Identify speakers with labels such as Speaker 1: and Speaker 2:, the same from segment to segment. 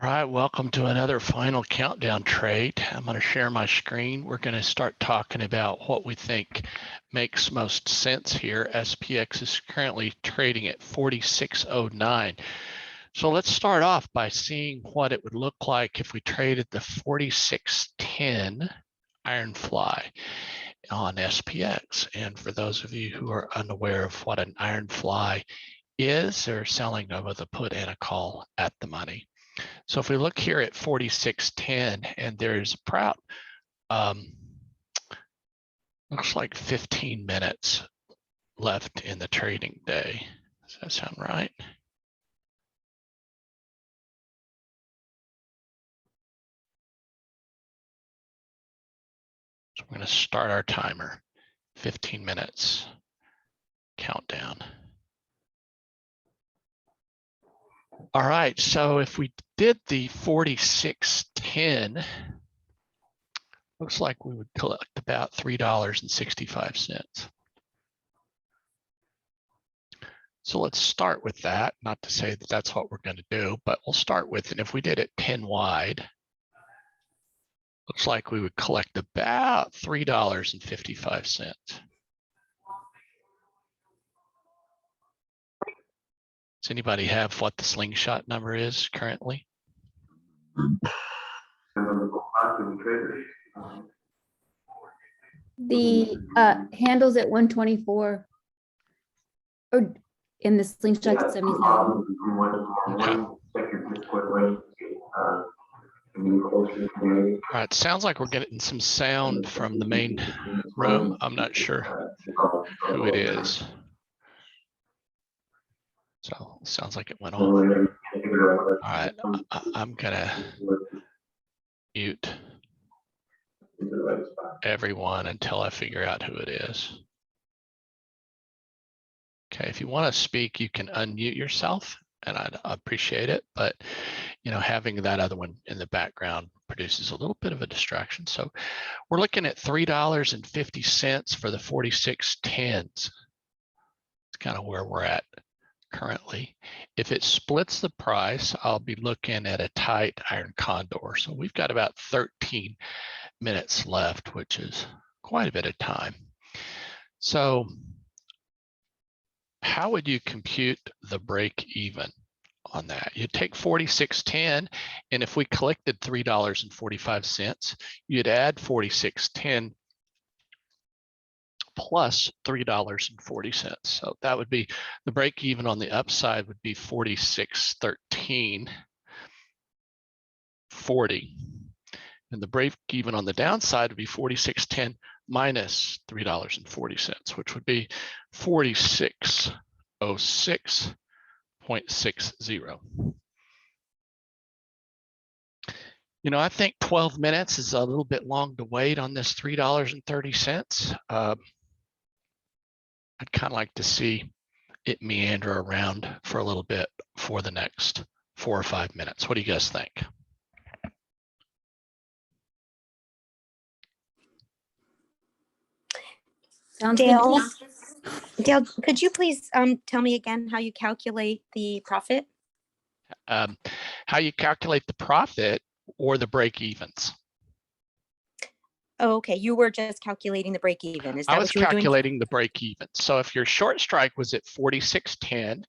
Speaker 1: All right, welcome to another final countdown trade. I'm going to share my screen. We're going to start talking about what we think makes most sense here. SPX is currently trading at 46.09. So let's start off by seeing what it would look like if we traded the 46.10 iron fly on SPX. And for those of you who are unaware of what an iron fly is, they're selling with a put and a call at the money. So if we look here at 46.10, and there's about looks like 15 minutes left in the trading day. Does that sound right? So we're going to start our timer. 15 minutes countdown. All right, so if we did the 46.10, looks like we would collect about $3.65. So let's start with that. Not to say that that's what we're going to do, but we'll start with, and if we did it 10 wide, looks like we would collect about $3.55. Does anybody have what the slingshot number is currently?
Speaker 2: The handles at 124, or in the slingshot at 77.
Speaker 1: Okay. All right, sounds like we're getting some sound from the main room. I'm not sure who it is. So it sounds like it went off. All right, I'm gonna mute everyone until I figure out who it is. Okay, if you want to speak, you can unmute yourself, and I'd appreciate it. But having that other one in the background produces a little bit of a distraction. So we're looking at $3.50 for the 46.10s. It's kind of where we're at currently. If it splits the price, I'll be looking at a tight iron condor. So we've got about 13 minutes left, which is quite a bit of time. So how would you compute the break even on that? You take 46.10, and if we collected $3.45, you'd add 46.10 plus $3.40. So that would be the break even on the upside would be 46.1340. And the break even on the downside would be 46.10 minus $3.40, which would be 4606.60. I think 12 minutes is a little bit long to wait on this $3.30. I'd kind of like to see it meander around for a little bit for the next 4 or 5 minutes. What do you guys think?
Speaker 2: Sounds
Speaker 3: Dale,
Speaker 2: good.
Speaker 3: Dale, could you please tell me again how you calculate the profit?
Speaker 1: How you calculate the profit or the break evens?
Speaker 3: Oh, okay. You were just calculating the break even. Is that
Speaker 1: I was
Speaker 3: what you were doing?
Speaker 1: calculating the break even. So if your short strike was at 46.10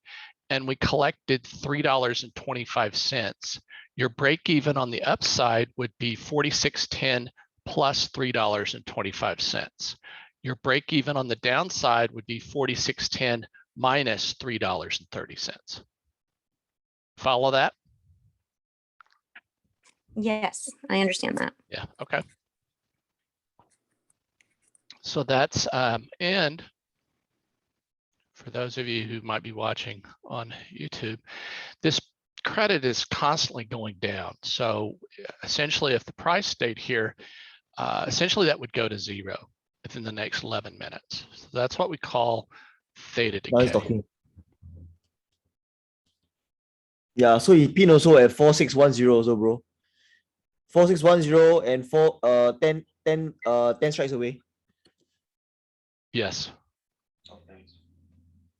Speaker 1: and we collected $3.25, your break even on the upside would be 46.10 plus $3.25. Your break even on the downside would be 46.10 minus $3.30. Follow that?
Speaker 3: Yes, I understand that.
Speaker 1: Yeah, okay. So that's, and for those of you who might be watching on YouTube, this credit is constantly going down. So essentially, if the price stayed here, essentially that would go to zero within the next 11 minutes. So that's what we call theta decay.
Speaker 4: Nice talking. Yeah, so he pin also at 4610 also, bro. 4610 and 10 strikes away.
Speaker 1: Yes.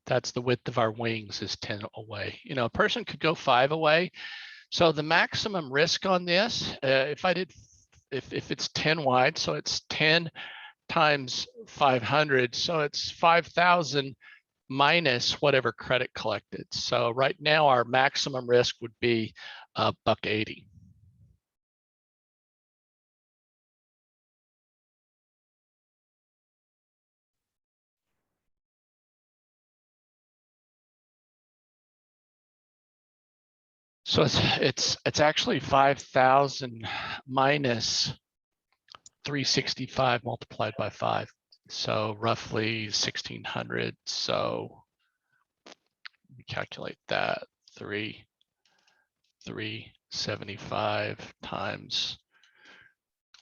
Speaker 1: That's the width of our wings is 10 away. A person could go 5 away. So the maximum risk on this, if it's 10 wide, so it's 10 times 500, so it's 5,000 minus whatever credit collected. So right now our maximum risk would be $1.80. So it's actually 5,000 minus 365 multiplied by 5. So roughly 1,600. So we calculate that 375 times.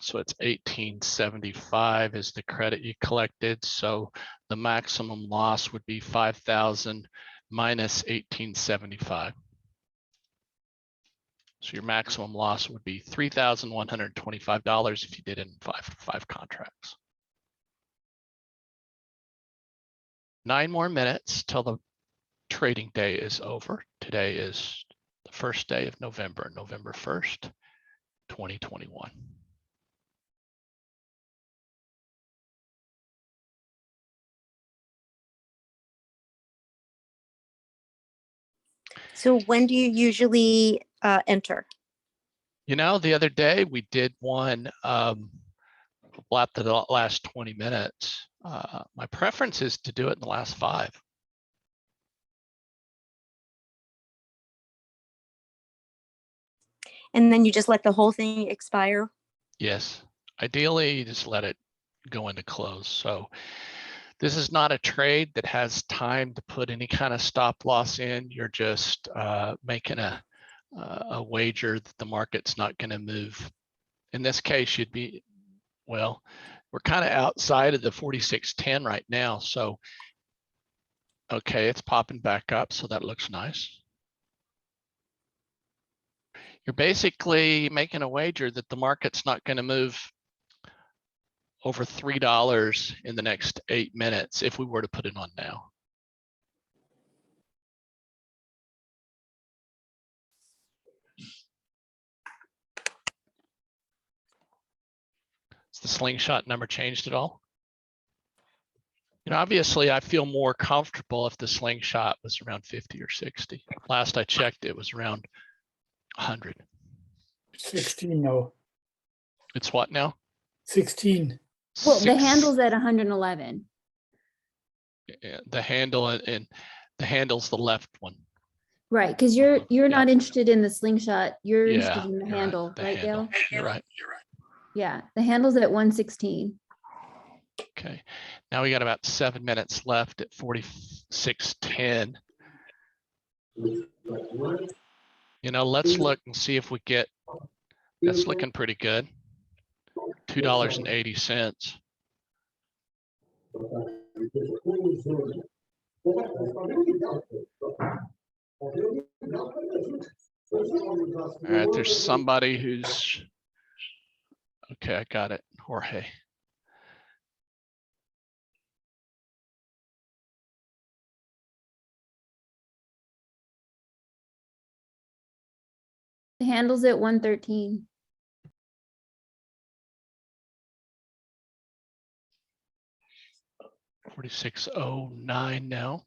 Speaker 1: So it's 1,875 is the credit you collected. So the maximum loss would be 5,000 minus 1,875. So your maximum loss would be $3,125 if you did it in five contracts. 9 more minutes till the trading day is over. Today is the first day of November, November 1st, 2021.
Speaker 3: So when do you usually enter?
Speaker 1: You know, the other day we did one at the last 20 minutes. My preference is to do it in the last 5.
Speaker 3: And then you just let the whole thing expire?
Speaker 1: Yes, ideally you just let it go into close. So this is not a trade that has time to put any kind of stop loss in. You're just making a wager that the market's not going to move. In this case, you'd be, well, we're kind of outside of the 46.10 right now. So, okay, it's popping back up. So that looks nice. You're basically making a wager that the market's not going to move over $3 in the next 8 minutes if we were to put it on now. Has the slingshot number changed at all? You know, obviously I feel more comfortable if the slingshot was around 50 or 60. Last I checked, it was around 100.
Speaker 5: 16 now.
Speaker 1: It's what now?
Speaker 5: 16.
Speaker 2: Well, the
Speaker 1: Six-
Speaker 2: handle's at 111.
Speaker 1: Yeah, the handle and the handle's the left one.
Speaker 2: Right, because you're
Speaker 1: Yeah.
Speaker 2: not interested in the slingshot. You're
Speaker 1: Yeah,
Speaker 2: interested in the
Speaker 1: you're right,
Speaker 2: handle,
Speaker 1: the
Speaker 2: right,
Speaker 1: handle.
Speaker 2: Gail?
Speaker 1: You're right.
Speaker 2: Yeah, the handle's at 116.
Speaker 1: Okay, now we got about 7 minutes left at 46.10. You know, let's look and see if we get, that's looking pretty good. $2.80. All right, there's somebody who's, okay, I got it, Jorge.
Speaker 2: The handle's at 113.
Speaker 1: $46.09 now.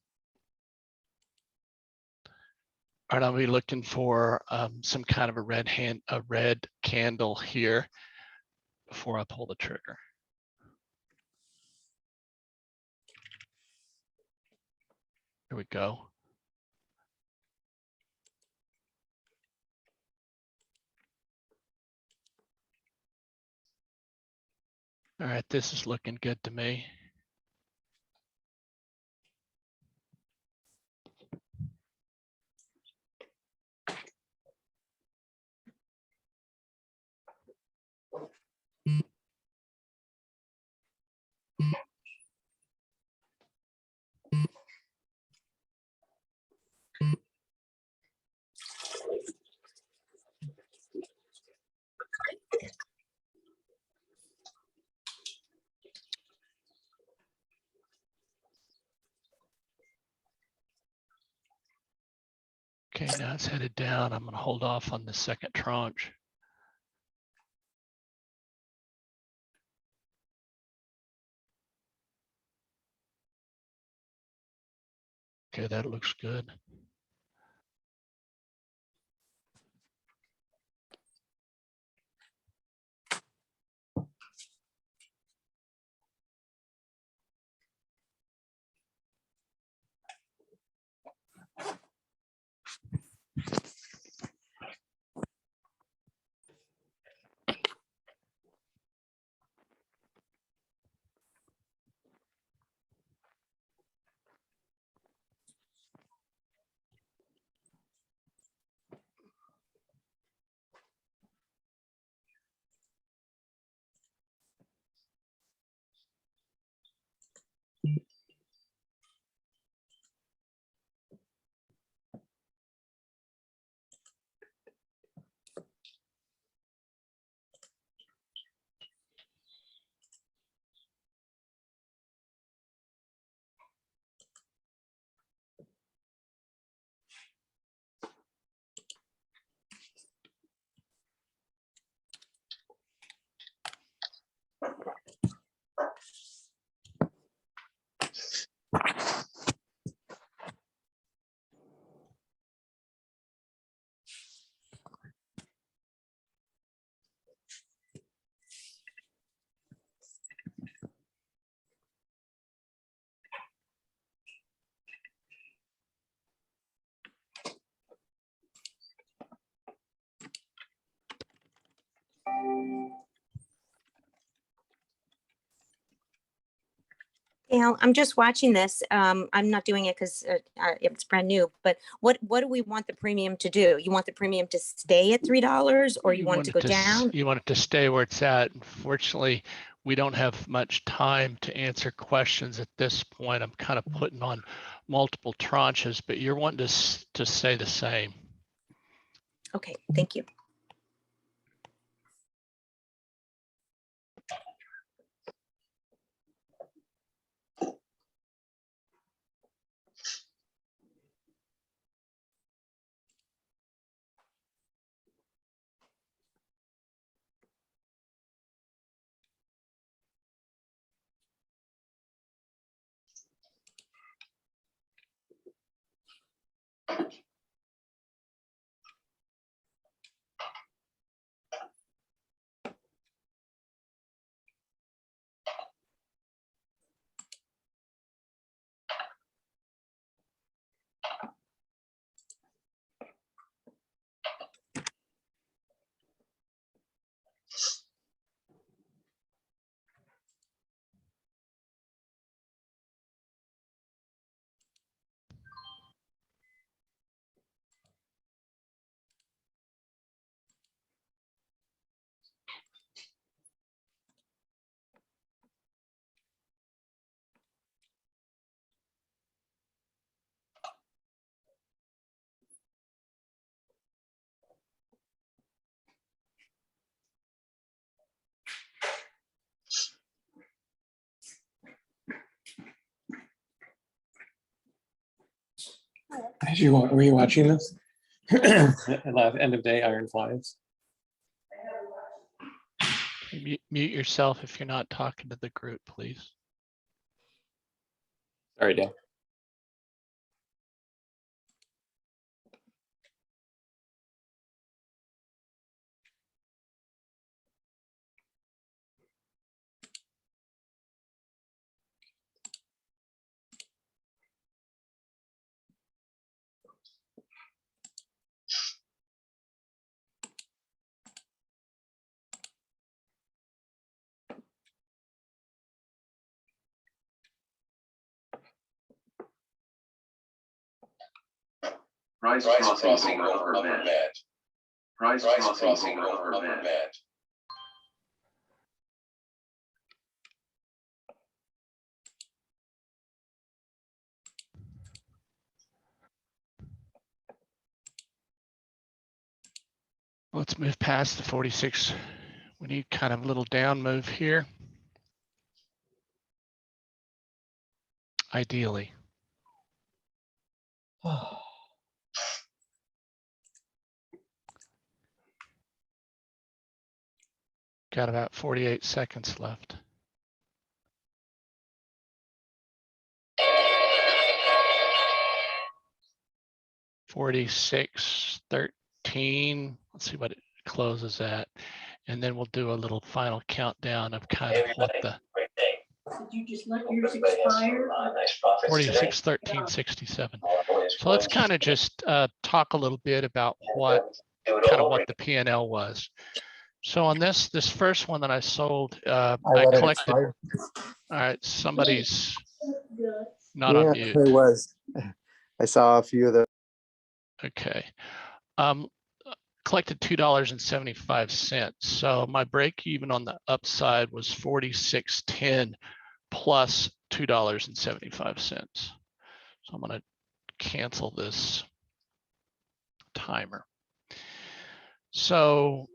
Speaker 1: All right, I'll be looking for some kind of a red candle here before I pull the trigger. Here we go. All right, this is looking good to me. Okay, now it's headed down. I'm gonna hold off on the second tranche. Okay, that looks good.
Speaker 3: Dale, I'm just watching this. I'm not doing it because it's brand new, but what do we want the premium to do? You want the premium to stay at $3 or you want it to go down?
Speaker 1: You want it to stay where it's at. Unfortunately, we don't have much time to answer questions at this point. I'm kind of putting on multiple tranches, but you're wanting to stay the same.
Speaker 3: Okay, thank you.
Speaker 6: Were you watching this? End of day iron flies.
Speaker 1: Mute yourself if you're not talking to the group, please.
Speaker 6: Sorry, Dale.
Speaker 7: Price crossing over met. Price crossing over met.
Speaker 1: Let's move past the 46. We need kind of a little down move here. Ideally. Got about 48 seconds left. $46.13. Let's see what it closes at. And then we'll do a little final countdown of kind of what the
Speaker 8: Did you just let yours expire?
Speaker 1: 46.13.67. So let's kind of just talk a little bit about what the P&L was. So on this first one that I sold, I
Speaker 9: let it
Speaker 1: collected.
Speaker 9: expire.
Speaker 1: All right, somebody's
Speaker 8: Good.
Speaker 1: not on
Speaker 9: Yeah,
Speaker 1: mute.
Speaker 9: it was. I saw a few of the.
Speaker 1: Okay. Collected $2.75. So my break even on the upside was 46.10 plus $2.75. So I'm going to cancel this timer. So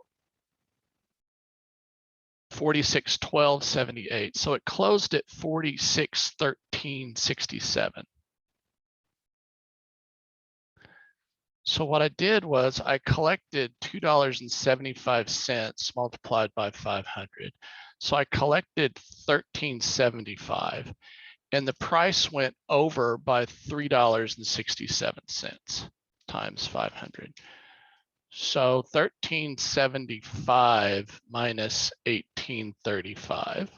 Speaker 1: 46.12.78. So it closed at 46.13.67. So what I did was I collected $2.75 multiplied by 500. So I collected $13.75 and the price went over by $3.67 times 500. So 1375 minus 1835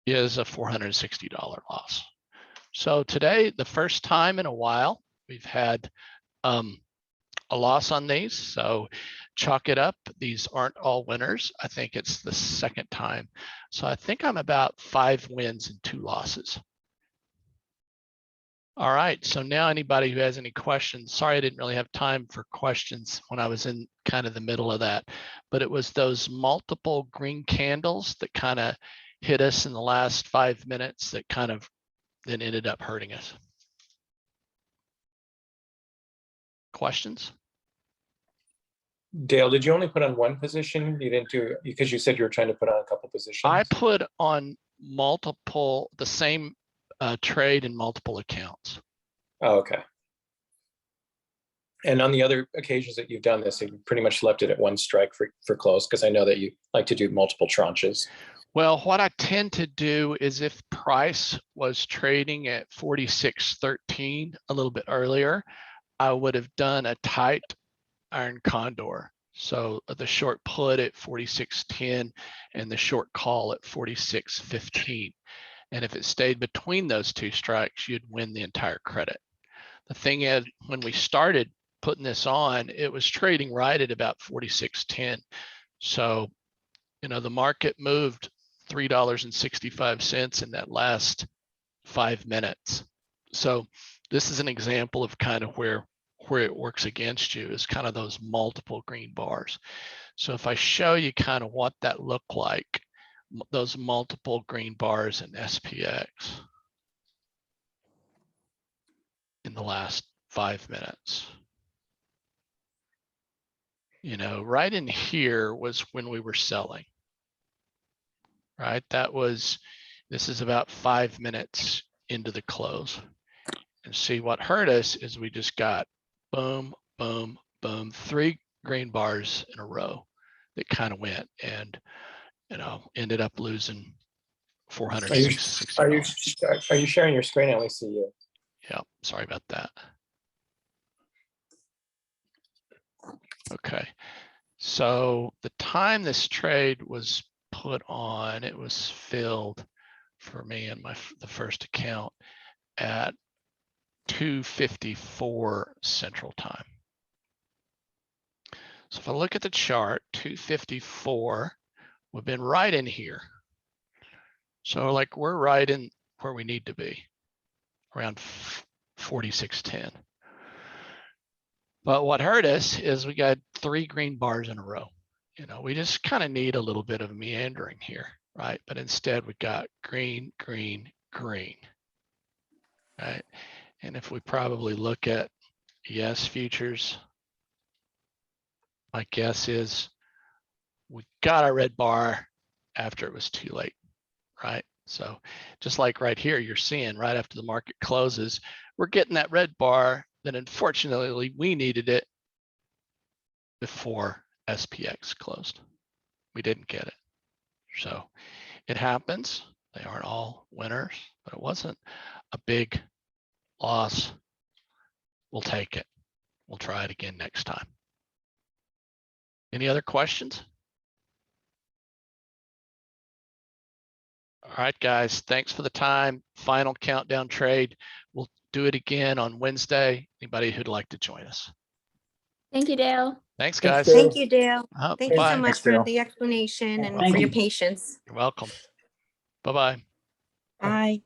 Speaker 1: is a $460 loss. So today, the first time in a while, we've had a loss on these. So chalk it up. These aren't all winners. I think it's the second time. So I think I'm about 5 wins and 2 losses. All right, so now anybody who has any questions, sorry I didn't really have time for questions when I was in kind of the middle of that, but it was those multiple green candles that kind of hit us in the last 5 minutes that kind of then ended up hurting us. Questions?
Speaker 6: Dale, did you only put on one position? You didn't do, because you said you were trying to put on a couple positions.
Speaker 1: I put on multiple, the same trade in multiple accounts.
Speaker 6: Oh, okay. And on the other occasions that you've done this, you pretty much left it at 1 strike for close, because I know that you like to do multiple tranches.
Speaker 1: Well, what I tend to do is if price was trading at 46.13 a little bit earlier, I would have done a tight iron condor. So the short put at 46.10 and the short call at 46.15. And if it stayed between those 2 strikes, you'd win the entire credit. The thing is, when we started putting this on, it was trading right at about 46.10. So, you know, the market moved $3.65 in that last 5 minutes. So this is an example of kind of where it works against you, is kind of those multiple green bars. So if I show you kind of what that looked like, those multiple green bars in SPX in the last 5 minutes. You know, right in here was when we were selling, right? This is about 5 minutes into the close. And see, what hurt us is we just got boom, boom, boom, 3 green bars in a row that kind of went and, you know, ended up losing $460.
Speaker 6: Are you sharing your screen? I only see you.
Speaker 1: Yeah, sorry about that. Okay, so the time this trade was put on, it was filled for me in the first account at 2:54 Central Time. So if I look at the chart, 2:54, we've been right in here. So like we're right in where we need to be, around 46.10. But what hurt us is we got 3 green bars in a row. You know, we just kind of need a little bit of meandering here, right? But instead we got green, green, green, right? And if we probably look at ES futures, my guess is we got our red bar after it was too late, right? So just like right here, you're seeing right after the market closes, we're getting that red bar. Then unfortunately we needed it before SPX closed. We didn't get it. So it happens. They aren't all winners, but it wasn't a big loss. We'll take it. We'll try it again next time. Any other questions? All right, guys, thanks for the time. Final countdown trade. We'll do it again on Wednesday. Anybody who'd like to join us.
Speaker 2: Thank you, Dale.
Speaker 1: Thanks,
Speaker 4: Thanks,
Speaker 1: guys.
Speaker 4: Dale.
Speaker 3: Thank you, Dale. Thank you so
Speaker 1: Bye.
Speaker 3: much
Speaker 9: Thanks,
Speaker 3: for
Speaker 9: Dale.
Speaker 3: the explanation and
Speaker 5: Thank
Speaker 3: for your
Speaker 5: you.
Speaker 3: patience.
Speaker 1: You're welcome. Bye-bye.
Speaker 3: Bye.